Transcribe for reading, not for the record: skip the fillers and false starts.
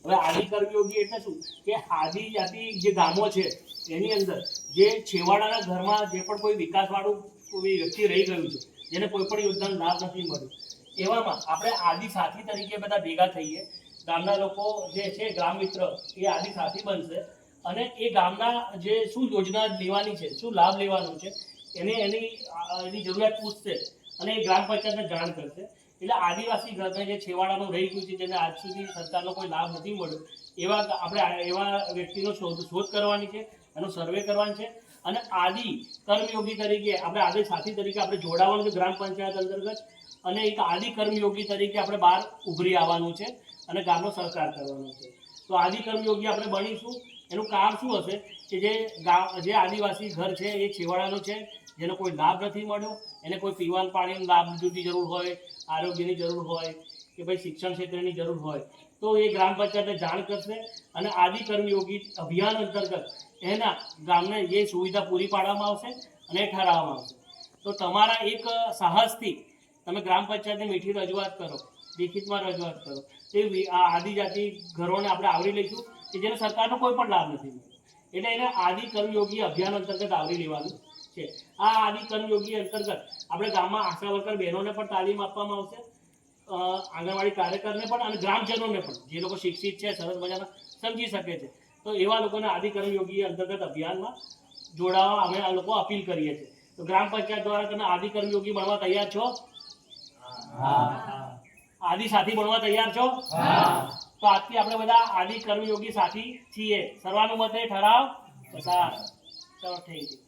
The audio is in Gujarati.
હવે આદિ કર્મયોગી એટલે શું કે આદિજાતિ જે ગામો છે એની અંદર જે છેવાડાના ઘરમાં જે પણ કોઈ વિકાસવાળું કોઈ વ્યક્તિ રહી ગયું છે, જેને કોઈ પણ યોજનાનો લાભ નથી મળ્યો, એવામાં આપણે આદિ સાથી તરીકે બધા ભેગા થઈએ. ગામના લોકો જે છે ગ્રામ મિત્ર એ આદિ સાથી બનશે અને એ ગામના જે શું યોજના લેવાની છે, શું લાભ લેવાનો છે, એની જરૂરિયાત પૂછશે અને એ ગ્રામ પંચાયતને જાણ કરશે. એટલે આદિવાસી ઘરને જે છેવાડાનું રહી ગયું છે, જેને આજ સુધી સરકારનો કોઈ લાભ નથી મળ્યો, એવા વ્યક્તિનો શોધ કરવાની છે, એનો સર્વે કરવાનો છે અને આદિ કર્મયોગી તરીકે આપણે આદિ સાથી તરીકે આપણે જોડાવાનું છે ગ્રામ પંચાયત અંતર્ગત અને એક આદિ કર્મયોગી તરીકે આપણે બહાર ઉભરી આવવાનું છે અને ગામનો સરકાર કરવાનો છે. તો આદિ કર્મયોગી આપણે બનીશું. એનું કામ શું હશે કે જે આદિવાસી ઘર છે એ છેવાડાનું છે, જેનો કોઈ લાભ નથી મળ્યો, એને કોઈ પીવાનું પાણીનો લાભની જરૂર હોય, આરોગ્યની જરૂર હોય કે ભાઈ શિક્ષણ ક્ષેત્રની જરૂર હોય, તો એ ગ્રામ પંચાયતને જાણ કરશે અને આદિ કર્મયોગી અભિયાન અંતર્ગત એના ગામને એ સુવિધા પૂરી પાડવામાં આવશે અને એ ઠરાવવામાં આવશે. તો તમારા એક સાહસથી તમે ગ્રામ પંચાયતની મીઠી રજૂઆત કરો, લેખિતમાં રજૂઆત કરો, તે આ આદિજાતિ ઘરોને આપણે આવરી લઈશું કે જેને સરકારનો કોઈ પણ લાભ નથી મળ્યો. એટલે એને આદિ કર્મયોગી અભિયાન અંતર્ગત આવરી લેવાનું છે. આ આદિ કર્મયોગી અંતર્ગત આપણે ગામમાં આશા વર્કર બહેનોને પણ તાલીમ આપવામાં આવશે, આંગણવાડી કાર્યકરને પણ અને ગ્રામજનોને પણ, જે લોકો શિક્ષિત છે, સરસ મજાના સમજી શકે છે, તો એવા લોકોને આદિ કર્મયોગી અંતર્ગત અભિયાનમાં જોડાવા અમે આ લોકો અપીલ કરીએ છીએ. તો ગ્રામ પંચાયત દ્વારા તમે આદિ કર્મયોગી બનવા તૈયાર છો? આદિ સાથી બનવા તૈયાર છો? તો આજથી આપણે બધા આદિ કર્મયોગી સાથી છીએ. સર્વાનુમતે ઠરાવ પસાર. ચલો, થેન્ક યુ.